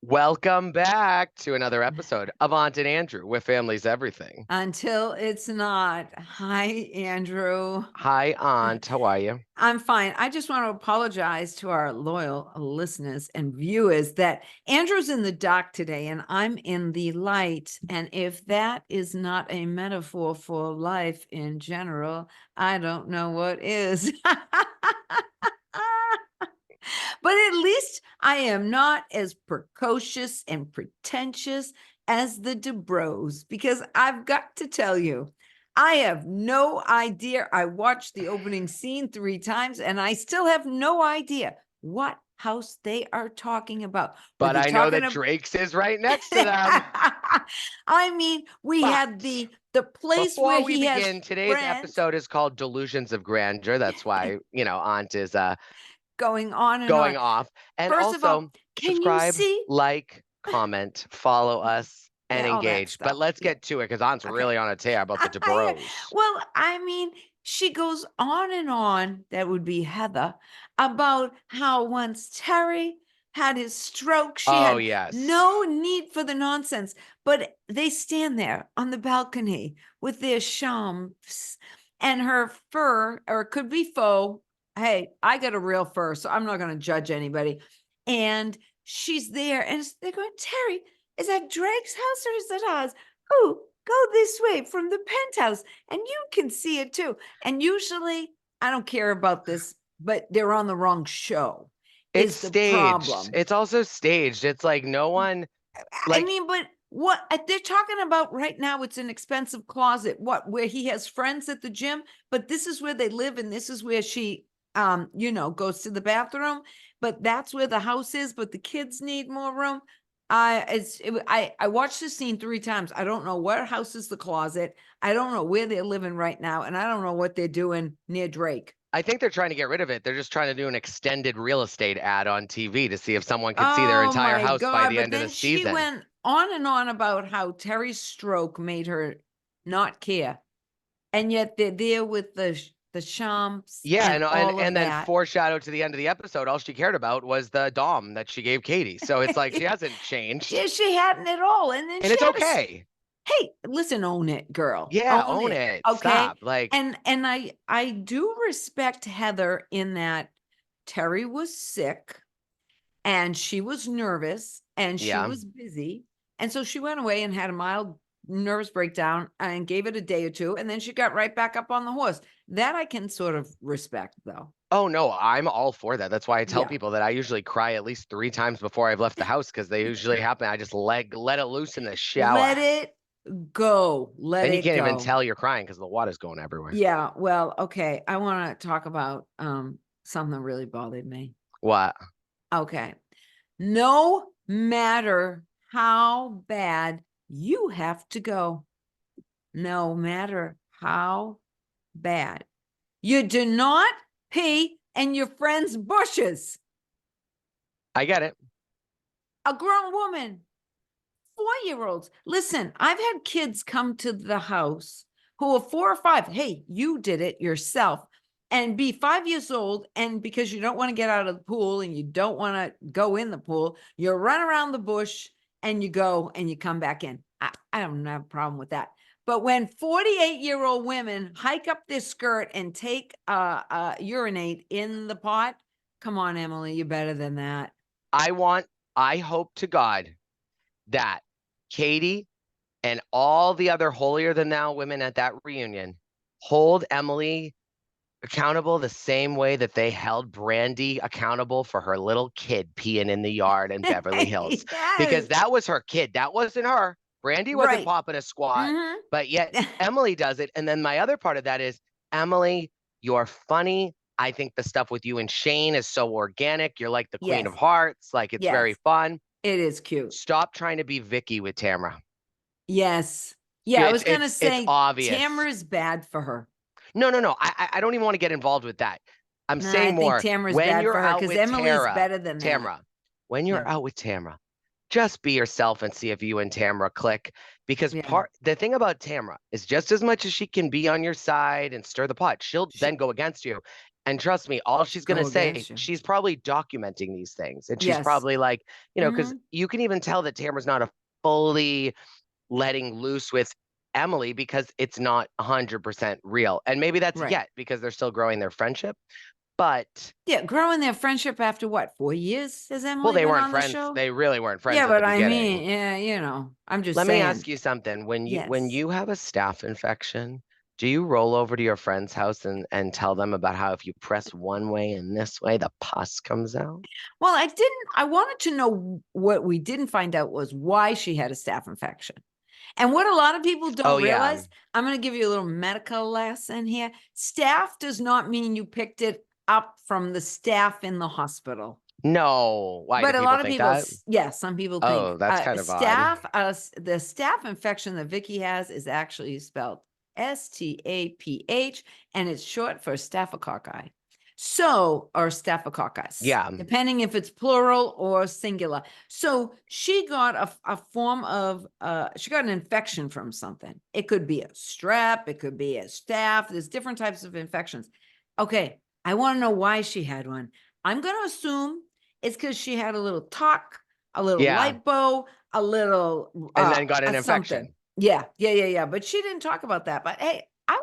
Welcome back to another episode of Aunt and Andrew with Family's Everything. Until it's not. Hi, Andrew. Hi, Aunt. How are you? I'm fine. I just want to apologize to our loyal listeners and viewers that Andrew's in the dark today and I'm in the light. And if that is not a metaphor for life in general, I don't know what is. But at least I am not as precocious and pretentious as the DuBrows, because I've got to tell you, I have no idea. I watched the opening scene 3 times and I still have no idea what house they are talking about. But I know that Drake's is right next to them. I mean, we had the place where we begin, today's episode is called Delusions of Grandeur. That's why, Aunt is going on and going on. off. And First also, of all, can subscribe, you see? like, comment, follow us, and Yeah, engage. But let's get to it because Aunt's really on a tear about the DuBrows. Well, I mean, she goes on and on, that would be Heather, about how once Terry had his stroke, she had no need for the nonsense. But they stand there on the balcony with their shams and her fur, or it could be faux. Hey, I got a real fur, so I'm not going to judge anybody. And she's there, and they're going, Terry, is that Drake's house or is that ours? Oh, go this way from the penthouse, and you can see it too. And usually, I don't care about this, but they're on the wrong show. It's staged. It's also staged. It's like no one. I mean, but what they're talking about right now, it's an expensive closet. Where he has friends at the gym, but this is where they live, and this is where she goes to the bathroom, but that's where the house is, but the kids need more room. I watched this scene 3 times. I don't know what house is the closet. I don't know where they're living right now. And I don't know what they're doing near Drake. I think they're trying to get rid of it. They're just trying to do an extended real estate ad on TV to see if someone could see their entire house by the end of the season. She went on and on about how Terry's stroke made her not care. And yet they're there with the shams. Yeah, and then foreshadow to the end of the episode, all she cared about was the dom that she gave Katie. So it's like she hasn't changed. Yeah, she hadn't at all. And it's okay. Hey, listen, own it, girl. Yeah, own it. Okay. Stop. And I do respect Heather in that Terry was sick and she was nervous and she was busy. And so she went away and had a mild nervous breakdown and gave it a day or 2, and then she got right back up on the horse. That I can sort of respect, though. Oh no, I'm all for that. That's why I tell people that I usually cry at least 3 times before I've left the house, because they usually happen. I just let it loose in the shower. Let it go. And you can't even tell you're crying because the water's going everywhere. Yeah, well, okay. I want to talk about something that really bothered me. What? Okay. No matter how bad you have to go, no matter how bad, you do not pee in your friend's bushes. I get it. A grown woman, 4-year-olds. Listen, I've had kids come to the house who are 4 or 5. Hey, you did it yourself. And be 5 years old, and because you don't want to get out of the pool and you don't want to go in the pool, you run around the bush and you go and you come back in. I don't have a problem with that. But when 48-year-old women hike up their skirt and take urinate in the pot, come on, Emily, you're better than that. I hope to God that Katie and all the other holier than thou women at that reunion hold Emily accountable the same way that they held Brandy accountable for her little kid peeing in the yard in Beverly Hills. Because that was her kid. That wasn't her. Brandy wasn't popping a squat, but yet Emily does it. And then my other part of that is, Emily, you're funny. I think the stuff with you and Shane is so organic. You're like the Queen of Hearts. Like, it's very fun. It is cute. Stop trying to be Vicky with Tamra. Yes. Yeah, I was going to say, Tamra's bad for her. No. I don't even want to get involved with that. I'm saying more. I think Tamra's bad for her because Emily's better than Tamra. When you're out with Tamra, just be yourself and see if you and Tamra click. Because the thing about Tamra is, just as much as she can be on your side and stir the pot, she'll then go against you. And trust me, all she's going to go say, against you. she's probably documenting these things. And she's Yes. probably like, because you can even tell that Tamara's not a fully letting loose with Emily because it's not 100% real. And maybe that's yet because they're still growing their friendship. But yeah, growing their friendship after what, 4 years? Has Emily well, they been weren't on the friends. show? They really weren't friends Yeah, at but the I beginning. mean, yeah, I'm just Let saying. me ask you something. When Yes. you have a staph infection, do you roll over to your friend's house and tell them about how if you press one way and this way, the pus comes out? Well, I wanted to know what we didn't find out was why she had a staph infection. And what a lot of people don't realize, I'm going to give you a little medical lesson here. Staph does not mean you picked it up from the staff in the hospital. No. Why But do a people lot of think people, that? yeah, some people Oh, think that's kind of odd. the staph infection that Vicky has is actually spelled STAPH, and it's short for staphylococci. So, or staphylococcus. Yeah. Depending if it's plural or singular. So she got a form of, she got an infection from something. It could be a strep, it could be a staph. There's different types of infections. Okay, I want to know why she had one. I'm going to assume it's because she had a little talk, a little lipo, a little, and then got an infection. Yeah. But she didn't talk about that. But hey,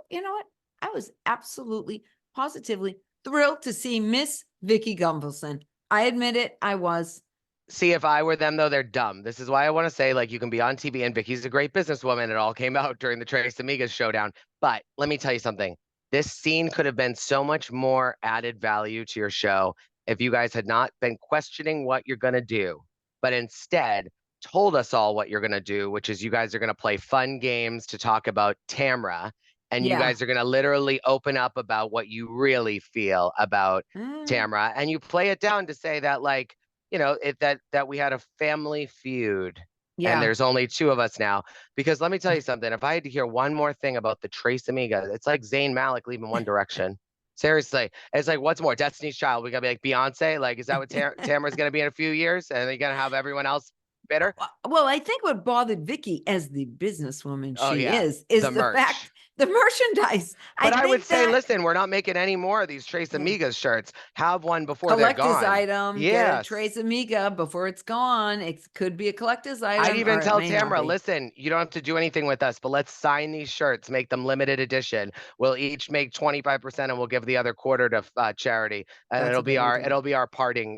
you know what? I was absolutely, positively thrilled to see Miss Vicky Gunvalson. I admit it, I was. See, if I were them, though, they're dumb. This is why I want to say, like, you can be on TV, and Vicky's a great businesswoman. It all came out during the Tres Amigas showdown. But let me tell you something. This scene could have been so much more added value to your show if you guys had not been questioning what you're going to do, but instead told us all what you're going to do, which is you guys are going to play fun games to talk about Tamra, and you guys are going to literally open up about what you really feel about Tamra, and you play it down to say that, like, that we had a family feud and there's only 2 of us now. Because let me tell you something, if I had to hear one more thing about the Tres Amigas, it's like Zayn Malik leaving One Direction. Seriously. It's like, what's more, Destiny's Child? We gotta be like Beyonce? Like, is that what Tamara's gonna be in a few years? And you're gonna have everyone else bitter? Well, I think what bothered Vicky as the businesswoman she is the fact, the merchandise. But I would say, listen, we're not making any more of these Tres Amigas shirts. Have one before they're gone. Collector's item. Get a Tres Amiga before it's gone. It could be a collector's item. I'd even tell Tamara, listen, you don't have to do anything with us, but let's sign these shirts, make them limited edition. We'll each make 25% and we'll give the other quarter to charity. And it'll be our parting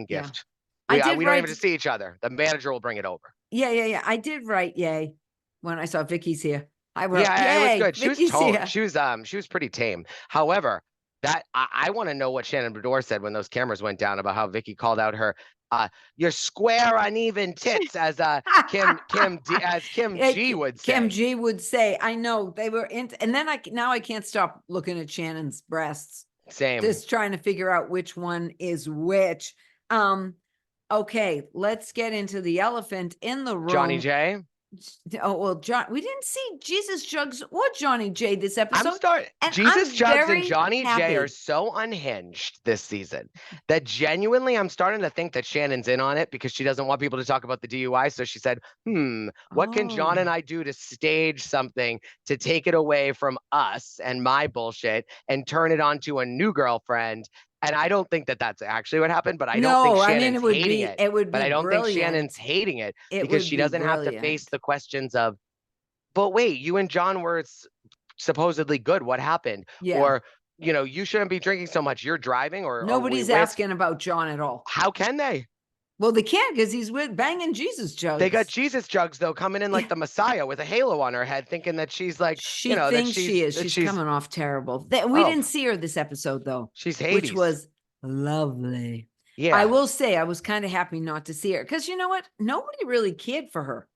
gift. We don't even have to see each other. The manager will bring it over. Yeah. I did write yay when I saw Vicky's here. I wrote, yeah, yay, it was good. Vicky's here. She was pretty tame. However, that I want to know what Shannon Bedore said when those cameras went down about how Vicky called out her your square uneven tits as Kim G would say. Kim G would say, I know they were in, and then now I can't stop looking at Shannon's breasts. Same. Just trying to figure out which one is which. Okay, let's get into the elephant in the room. Johnny J. Oh, well, we didn't see Jesus Jugs or Johnny J this episode. Jesus Jugs and Johnny J are so unhinged this season that genuinely I'm starting to think that Shannon's in on it because she doesn't want people to talk about the DUI. So she said, what can John and I do to stage something to take it away from us and my bullshit and turn it onto a new girlfriend? And I don't think that that's actually what happened, but I don't think Shannon's hating it. But I don't think Shannon's hating it because she doesn't have to face the questions of, but wait, you and John were supposedly good. What happened? Yeah. Or, you shouldn't be drinking so much. You're driving or nobody's asking about John at all. How can they? Well, they can't because he's with banging Jesus Jugs. They got Jesus Jugs, though, coming in like the Messiah with a halo on her head, thinking that she's like, she thinks she is. She's coming off terrible. We didn't see her this episode, though. She's Hades. Which was lovely. Yeah. I will say I was kind of happy not to see her because you know what? Nobody really cared for her.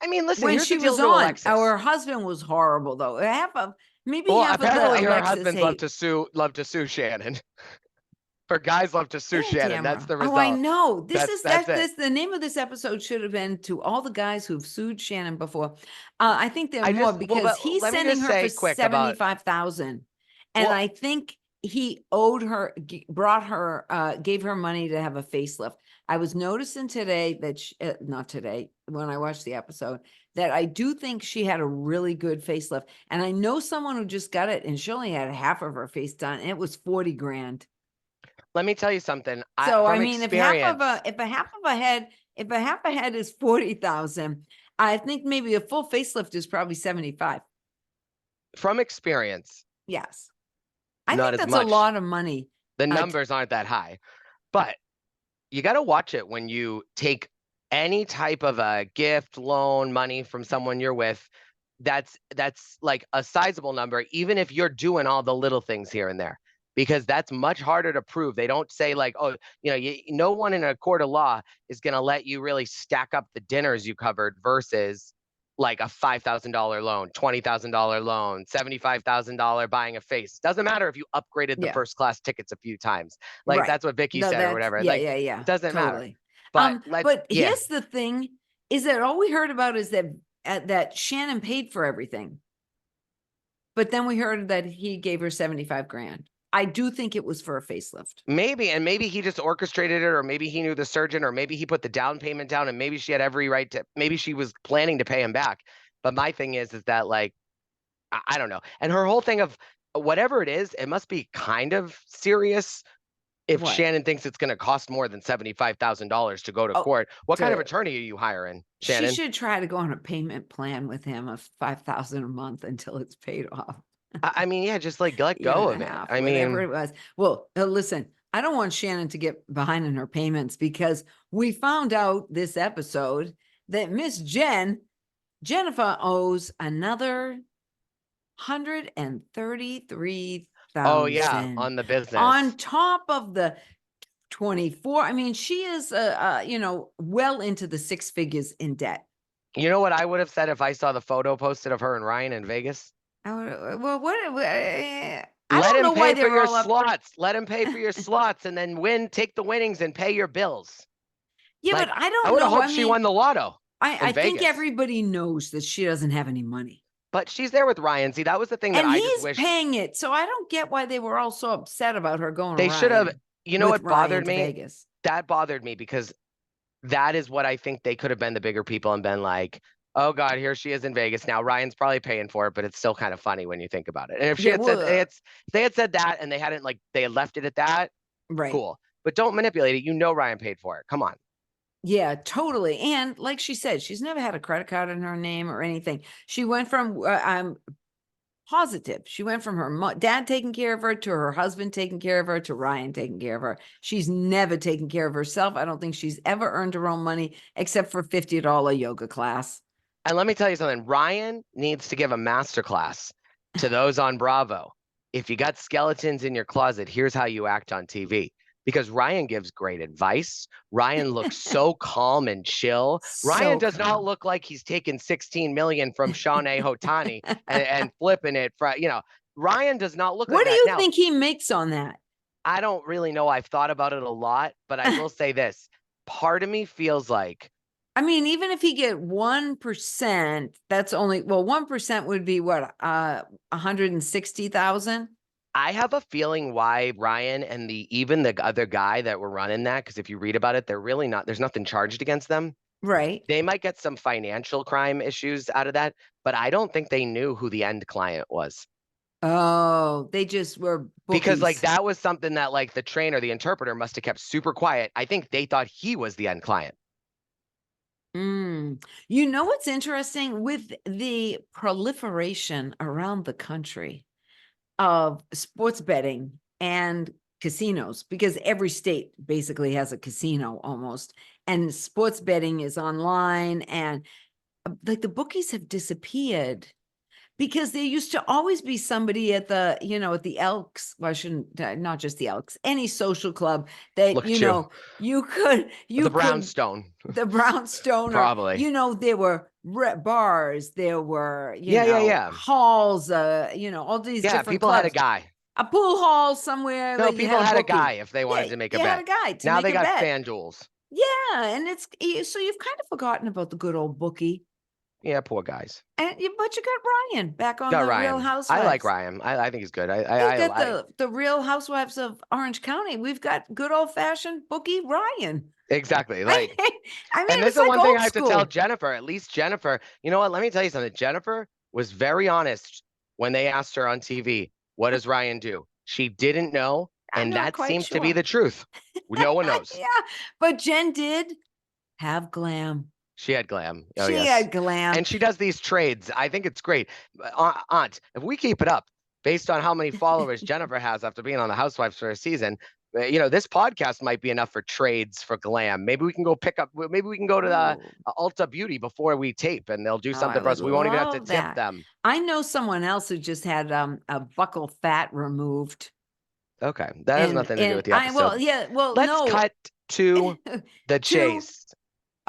I mean, listen, when she was on, our husband was horrible, though. Apparently her husbands love to sue Shannon. Her guys love to sue Shannon. That's the result. Oh, I know. That's the name of this episode should have been to all the guys who've sued Shannon before. I think they're more because he's sending her for $75,000, and I think he owed her, gave her money to have a facelift. I was noticing today that, not today, when I watched the episode, that I do think she had a really good facelift. And I know someone who just got it and she only had half of her face done and it was 40 grand. Let me tell you something. So, From I mean, if half of a head is 40,000, I think maybe a full facelift is probably 75. From experience. Yes. I not think as that's much. a lot of money. The numbers aren't that high, but you got to watch it when you take any type of a gift, loan, money from someone you're with. That's like a sizable number, even if you're doing all the little things here and there, because that's much harder to prove. They don't say like, oh, no one in a court of law is going to let you really stack up the dinners you covered versus like a $5,000 loan, $20,000 loan, $75,000 buying a face. Doesn't matter if you upgraded the first class tickets a few times. Like that's what Vicky said or whatever. Yeah, like yeah. it doesn't totally. matter. But here's the thing: is that all we heard about is that Shannon paid for everything, but then we heard that he gave her 75 grand. I do think it was for a facelift. Maybe, and maybe he just orchestrated it, or maybe he knew the surgeon, or maybe he put the down payment down, and maybe she had every right to, maybe she was planning to pay him back. But my thing is that like, I don't know. And her whole thing of whatever it is, it must be kind of serious if Shannon thinks it's going to cost more than $75,000 to go to court. What kind of attorney are you hiring, Shannon? She should try to go on a payment plan with him of $5,000 a month until it's paid off. I mean, yeah, just like let go of it. I mean, whatever it was. Well, listen, I don't want Shannon to get behind in her payments because we found out this episode that Miss Jennifer owes another $133,000. Oh yeah, on the business. On top of the 24. I mean, she is well into the six figures in debt. You know what I would have said if I saw the photo posted of her and Ryan in Vegas? Well, I let don't him know pay why for your slots. Let him pay for your slots and then take the winnings and pay your bills. Yeah, like, but I don't know. I would have hoped she won the lotto. I think everybody knows that she doesn't have any money. But she's there with Ryan. See, that was the thing that I just wish. And he's paying it. So I don't get why they were all so upset about her going. They should have, you know what bothered me? Vegas. That bothered me because that is what I think they could have been the bigger people and been like, oh God, here she is in Vegas. Now Ryan's probably paying for it, but it's still kind of funny when you think about it. And if she had said, they had said that and they hadn't they had left it at that, right? Cool. But don't manipulate it. You know Ryan paid for it. Come on. Yeah, totally. And like she said, she's never had a credit card in her name or anything. She went from, I'm positive, she went from her dad taking care of her to her husband taking care of her to Ryan taking care of her. She's never taken care of herself. I don't think she's ever earned her own money except for $50 yoga class. And let me tell you something, Ryan needs to give a masterclass to those on Bravo. If you got skeletons in your closet, here's how you act on TV. Because Ryan gives great advice. Ryan looks so calm and chill. Ryan does not look like he's taking 16 million from Shawnee Hotani and flipping it. Ryan does not look like that. What do you think he makes on that? I don't really know. I've thought about it a lot, but I will say this. Part of me feels like, I mean, even if he get 1%, that's only, 1% would be what, 160,000? I have a feeling why Ryan and even the other guy that were running that, because if you read about it, they're really not, there's nothing charged against them. Right. They might get some financial crime issues out of that, but I don't think they knew who the end client was. Oh, they just were bookies. Because that was something that the trainer, the interpreter must have kept super quiet. I think they thought he was the end client. You know what's interesting with the proliferation around the country of sports betting and casinos, because every state basically has a casino almost, and sports betting is online, and the bookies have disappeared because there used to always be somebody at the, at the Elks. Well, I shouldn't, not just the Elks, any social club that, you could, the Brownstone, probably, there were bars, there were, halls, all these different people clubs. had a guy. A pool hall somewhere. No, people had a guy if they wanted to make a bet. Had a guy to now make they got bet. FanDuels. Yeah, and so you've kind of forgotten about the good old bookie. Yeah, poor guys. But you got Ryan back on Real Housewives. I like Ryan. I think he's good. I got the Real Housewives of Orange County. We've got good old fashioned bookie Ryan. Exactly. Like, I mean, and this it's is like one thing old I have to tell school. Jennifer. At least Jennifer, you know what? Let me tell you something. Jennifer was very honest when they asked her on TV, what does Ryan do? She didn't know. I'm And not that quite seems to be sure. the truth. No one knows. Yeah, but Jen did have glam. She had glam. Oh, She yes. had glam. And she does these trades. I think it's great. Aunt, if we keep it up, based on how many followers Jennifer has after being on the Housewives for a season, you know, this podcast might be enough for trades for glam. Maybe we can go pick up, maybe we can go to the Ulta Beauty before we tape and they'll do something for us. We won't even have to tip them. I know someone else who just had a buccal fat removed. Okay. That has nothing to do with the episode. Let's cut to the chase.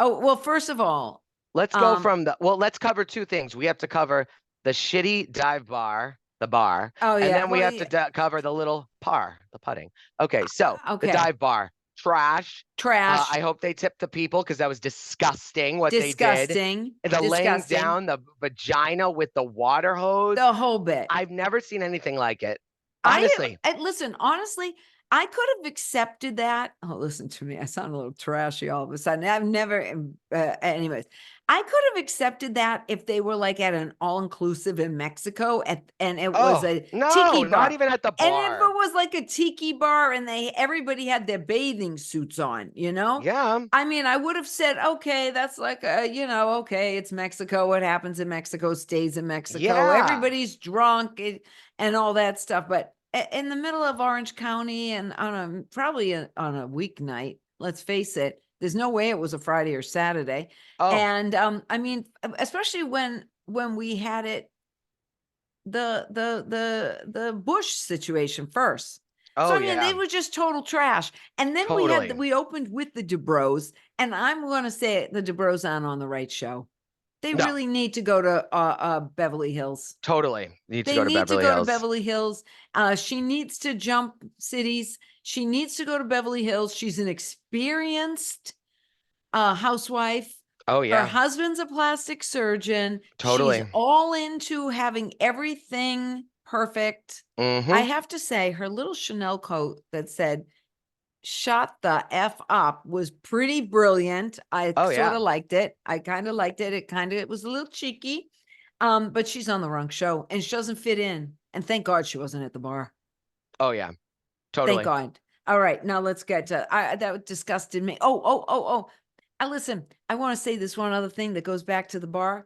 Oh, well, first of all, let's go from let's cover two things. We have to cover the shitty dive bar, the bar. Oh, yeah. And then we have to cover the little the putting. Okay, so the dive bar, trash. I hope they tip the people because that was disgusting what they did. The laying down the vagina with the water hose. The whole bit. I've never seen anything like it. Honestly. Listen, honestly, I could have accepted that. Oh, listen to me. I sound a little trashy all of a sudden. I've never, anyways, I could have accepted that if they were like at an all-inclusive in Mexico and it was a tiki bar. Not even at the bar. And if it was like a tiki bar and everybody had their bathing suits on, you know? Yeah. I mean, I would have said, okay, that's like, okay, it's Mexico. What happens in Mexico stays in Mexico. Yeah. Everybody's drunk and all that stuff. But in the middle of Orange County and probably on a weeknight, let's face it, there's no way it was a Friday or Saturday. Oh. And I mean, especially when we had it, the Bush situation first. Oh, so I mean, they were just total trash. And then we opened with the DuBrows, and I'm going to say it, the DuBrows aren't on the right show. They really need to go to Beverly Hills. Totally. They need to go to Beverly Hills. She needs to jump cities. She needs to go to Beverly Hills. She's an experienced housewife. Oh, yeah. Her husband's a plastic surgeon. Totally. She's all into having everything perfect. Mm-hmm. I have to say, her little Chanel coat that said, "Shut the F up" was pretty brilliant. I sort of liked it. I kind of liked it. It was a little cheeky. But she's on the wrong show and she doesn't fit in. And thank God she wasn't at the bar. Oh, yeah. Totally. Thank God. All right. Now let's get to that disgusted me. Listen, I want to say this one other thing that goes back to the bar.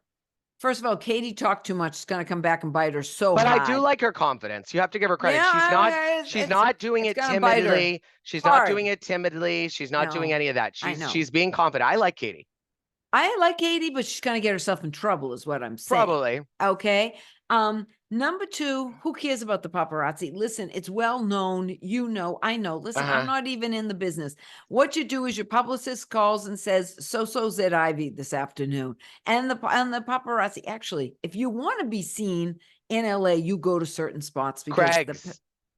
First of all, Katie talked too much. It's going to come back and bite her so hard. But I do like her confidence. You have to give her credit. Yeah, she's not doing it timidly. She's not doing it timidly. She's not doing any of that. She's being confident. I like Katie. I like Katie, but she's going to get herself in trouble is what I'm saying. Probably. Okay. Number two, who cares about the paparazzi? Listen, it's well known. You know, I know. Listen, I'm not even in the business. What you do is your publicist calls and says, so-so's at Ivy this afternoon. And the paparazzi, actually, if you want to be seen in LA, you go to certain spots because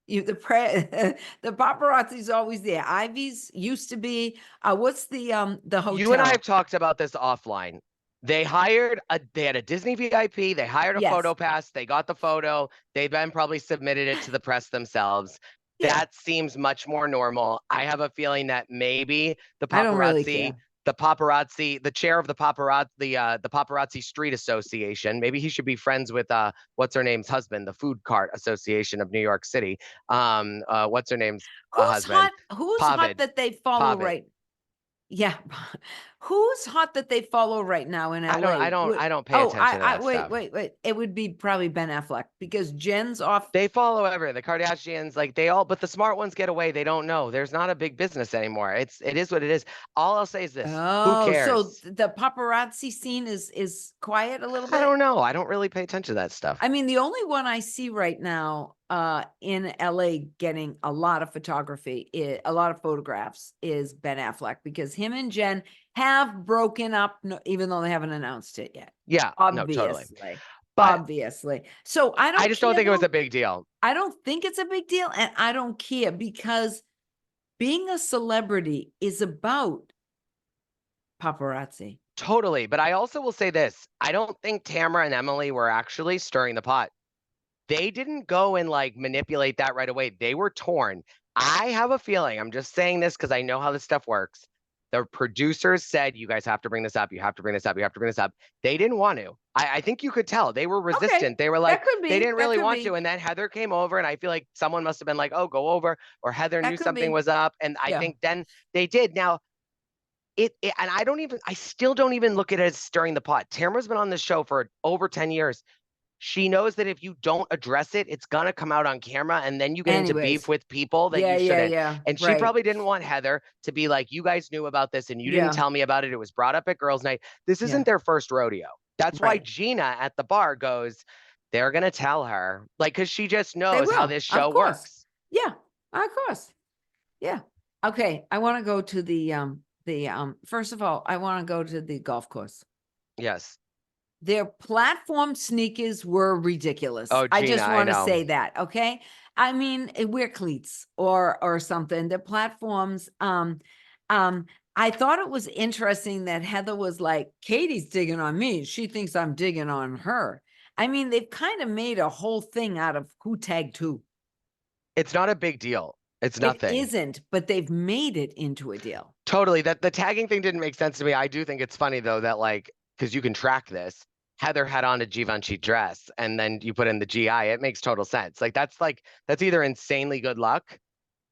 the paparazzi's always there. Ivy's used to be, what's the hotel? You and I have talked about this offline. They had a Disney VIP. They hired a photo pass. They got the photo. They then probably submitted it to the press themselves. Yeah. That seems much more normal. I have a feeling that maybe the paparazzi, the chair of the paparazzi street association, maybe he should be friends with what's her name's husband, the food cart association of New York City. What's her name's husband? Who's hot that they follow right? Yeah. Who's hot that they follow right now in LA? I don't pay attention to that stuff. Wait. It would be probably Ben Affleck because Jen's off. They follow the Kardashians, like but the smart ones get away. They don't know. There's not a big business anymore. It is what it is. All I'll say is this. Who cares? So the paparazzi scene is quiet a little bit? I don't know. I don't really pay attention to that stuff. I mean, the only one I see right now in LA getting a lot of photography, a lot of photographs is Ben Affleck because him and Jen have broken up, even though they haven't announced it yet. Yeah, obviously. No, totally. But obviously. So I just don't think it was a big deal. I don't think it's a big deal, and I don't care because being a celebrity is about paparazzi. Totally. But I also will say this. I don't think Tamara and Emily were actually stirring the pot. They didn't go and manipulate that right away. They were torn. I have a feeling, I'm just saying this because I know how this stuff works. The producers said, you guys have to bring this up. You have to bring this up. You have to bring this up. They didn't want to. I think you could tell they were resistant. Okay. They were like, That could be. they didn't really want be. to. And then Heather came over, and I feel like someone must have been like, oh, go over, or Heather That knew could something be. was up. And I think then they did. Now, and I still don't even look at it as stirring the pot. Tamara's been on this show for over 10 years. She knows that if you don't address it, it's gonna come out on camera, and then you get into beef with people that you shouldn't. And she probably didn't want Heather to be like, you guys knew about this and you didn't tell me about it. It was brought up at girls' night. This isn't their first rodeo. That's why Gina at the bar goes, they're gonna tell her, like, because she just knows how this show works. Yeah, of course. Yeah. Okay. I want to go to first of all, I want to go to the golf course. Yes. Their platform sneakers were ridiculous. Oh, Gina, I just want to say that. Okay. I mean, wear cleats or something. The platforms, I thought it was interesting that Heather was like, Katie's digging on me. She thinks I'm digging on her. I mean, they've kind of made a whole thing out of who tagged who. It's not a big deal. It's nothing. It isn't, but they've made it into a deal. Totally. That the tagging thing didn't make sense to me. I do think it's funny though that, like, because you can track this. Heather had on a Givenchy dress, and then you put in the GI. It makes total sense. That's either insanely good luck,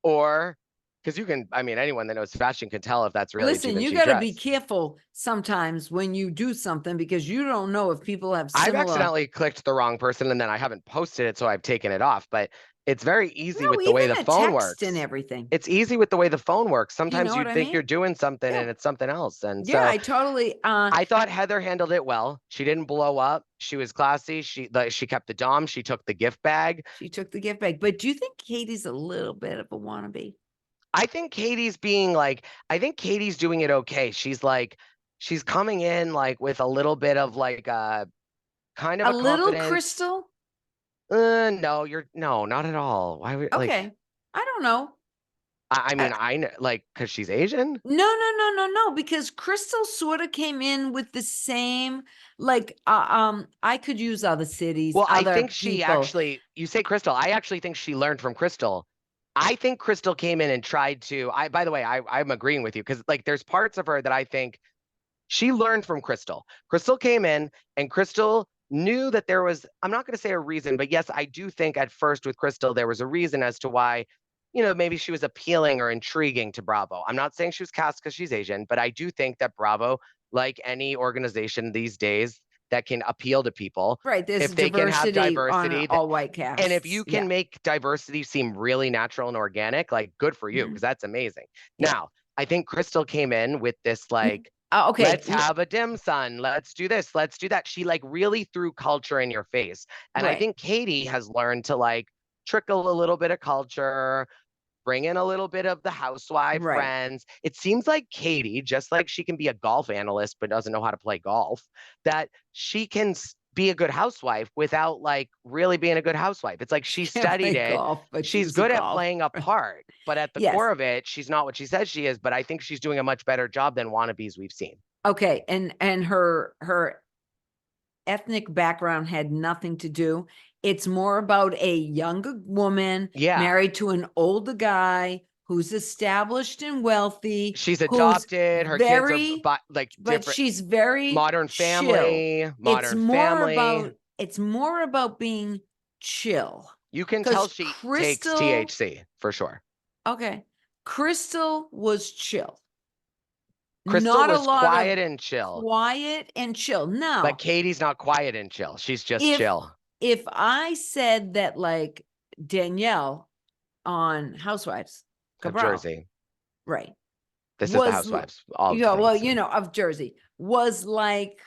or because you can. I mean, anyone that knows fashion can tell if that's really. Listen, you got to be careful sometimes when you do something, because you don't know if people have similar. I've accidentally clicked the wrong person, and then I haven't posted it, so I've taken it off. But it's very easy with the way the phone works and everything. It's easy with the way the phone works. Sometimes you think you're doing something and it's something else. And so I totally. I thought Heather handled it well. She didn't blow up. She was classy. She kept the dom. She took the gift bag. But do you think Katie's a little bit of a wannabe? I think Katie's doing it okay. She's coming in like with a little bit of like kind of a little Crystal. No, not at all. Why would I don't know. I mean, I know, like, because she's Asian. No, because Crystal sort of came in with the same, like, I could use other cities. Well, I think she actually, you say Crystal, I actually think she learned from Crystal. I think Crystal came in and tried to, by the way, I'm agreeing with you, because like there's parts of her that I think she learned from Crystal. Crystal came in and Crystal knew that there was, I'm not going to say a reason, but yes, I do think at first with Crystal, there was a reason as to why, maybe she was appealing or intriguing to Bravo. I'm not saying she was cast because she's Asian, but I do think that Bravo, like any organization these days that can appeal to people, right? There's if they can have diversity, all white cast, and if you can make diversity seem really natural and organic, like good for you, because that's amazing. Now, I think Crystal came in with this like, okay, let's have a dim sum. Let's do this. Let's do that. She like really threw culture in your face. And I think Katie has learned to like trickle a little bit of culture, bring in a little bit of the housewife friends. It seems like Katie, just like she can be a golf analyst, but doesn't know how to play golf, that she can be a good housewife without like really being a good housewife. It's like she studied it. She's good at playing a part, but at the core of it, she's not what she says she is. But I think she's doing a much better job than wannabes we've seen. Okay. And her ethnic background had nothing to do. It's more about a younger woman married to an older guy who's established and wealthy. She's adopted. Her kids are like different. But she's very modern family. It's more about being chill. You can tell she takes THC for sure. Okay. Crystal was chill. Crystal was quiet and chill. No. But Katie's not quiet and chill. She's just chill. If I said that like Danielle on Housewives of Jersey. Right. This is the Housewives. Of Jersey was like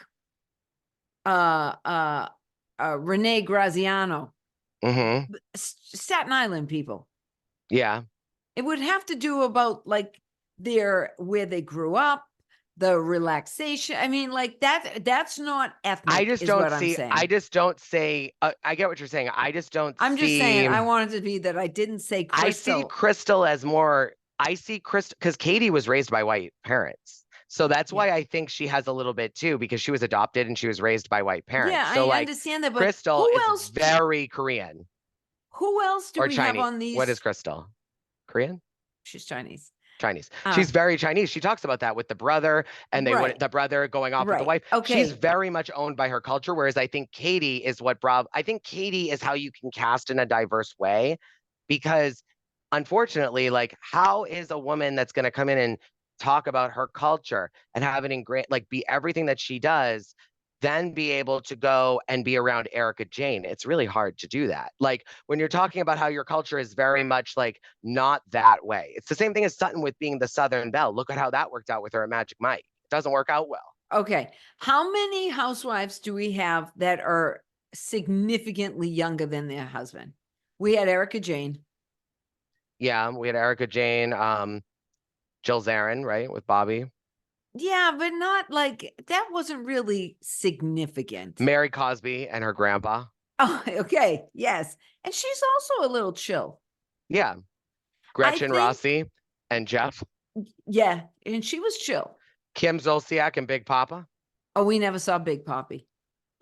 Renee Graziano. Mm-hmm. Staten Island people. Yeah. It would have to do about like where they grew up, the relaxation. I mean, like that's not ethnic. I just don't say, I get what you're saying. I'm just saying, I wanted to be that I didn't say Crystal. I see Crystal as more, because Katie was raised by white parents. So that's why I think she has a little bit too, because she was adopted and she was raised by white parents. Yeah, so I understand that. But Crystal is very Korean. Who else do we Chinese. have on these? What is Crystal? Korean? She's Chinese. Chinese. She's very Chinese. She talks about that with the brother, and the brother going off with the wife. Okay. She's very much owned by her culture, whereas I think Katie is I think Katie is how you can cast in a diverse way, because unfortunately, like, how is a woman that's going to come in and talk about her culture and have it ingrained, like, be everything that she does, then be able to go and be around Erica Jane? It's really hard to do that. Like, when you're talking about how your culture is very much like not that way. It's the same thing as Sutton with being the Southern Belle. Look at how that worked out with her at Magic Mike. It doesn't work out well. Okay. How many housewives do we have that are significantly younger than their husband? We had Erica Jane. Yeah, we had Erica Jane, Jill Zarin, right, with Bobby. Yeah, but not like, that wasn't really significant. Mary Cosby and her grandpa. Oh, okay. Yes. And she's also a little chill. Yeah. Gretchen Rossi and Jeff. Yeah. And she was chill. Kim Zolciak and Big Papa. Oh, we never saw Big Pappy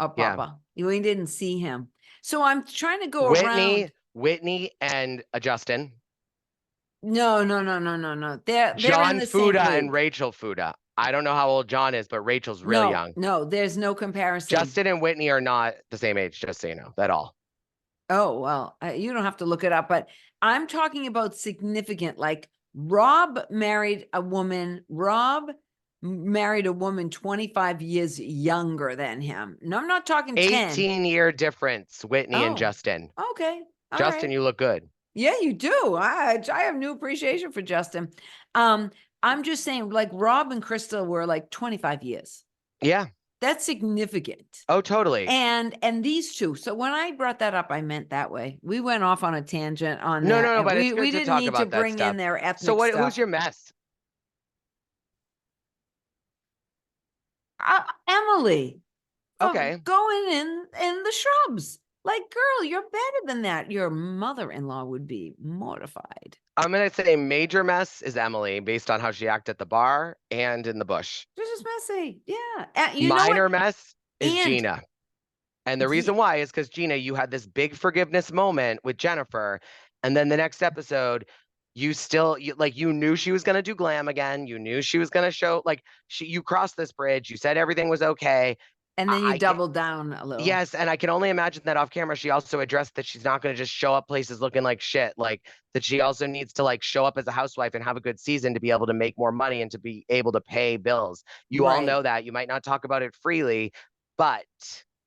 or Papa. Yeah. We didn't see him. So I'm trying to go around. Whitney and Justin. No. They're John in the Fuda same and Rachel Fuda. I don't know how old John is, but Rachel's really young. No, there's no comparison. Justin and Whitney are not the same age, just so you know, at all. Oh, well, you don't have to look it up, but I'm talking about significant, like Rob married a woman 25 years younger than him. No, I'm not talking 10. 18-year difference, Whitney and Justin. Okay. Justin, you look good. Yeah, you do. I have new appreciation for Justin. I'm just saying, like, Rob and Crystal were like 25 years. Yeah. That's significant. Oh, totally. And these two. So when I brought that up, I meant that way. We went off on a tangent on that. No, but we didn't need to bring in their ethnic stuff. So who's your mess? Emily. Okay. Going in the shrubs. Like, girl, you're better than that. Your mother-in-law would be mortified. I'm going to say major mess is Emily, based on how she acted at the bar and in the bush. This is messy. Yeah. Minor mess is Gina. And the reason why is because, Gina, you had this big forgiveness moment with Jennifer. And then the next episode, you knew she was going to do glam again. You knew she was going to show, you crossed this bridge. You said everything was okay. And then you doubled down a little. Yes, and I can only imagine that off camera, she also addressed that she's not going to just show up places looking like shit. Like, that she also needs to, like, show up as a housewife and have a good season to be able to make more money and to be able to pay bills. You all know that. You might not talk about it freely, but.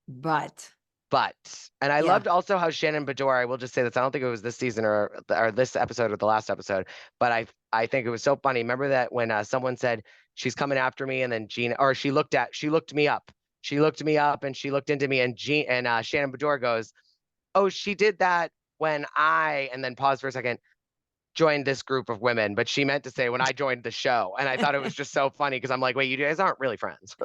And I loved also how Shannon Bedore, I will just say this, I don't think it was this season or this episode or the last episode, but I think it was so funny. Remember that when someone said she's coming after me, and then Gina, or she looked me up. She looked me up and she looked into me, and Shannon Bedore goes, oh, she did that when and then pause for a second, joined this group of women, but she meant to say when I joined the show. And I thought it was just so funny, because I'm like, wait, you guys aren't really friends.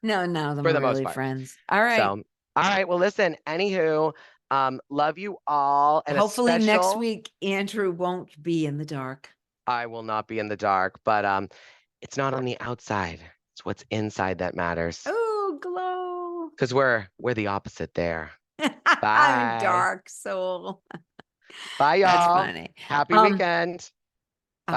No, they're really friends. All right. So, all right. Well, listen, anywho, love you all. And hopefully next week, Andrew won't be in the dark. I will not be in the dark, but it's not on the outside. It's what's inside that matters. Oh, glow. Because we're the opposite there. Bye. I'm dark soul. Bye, y'all. That's funny. Happy weekend. Bye.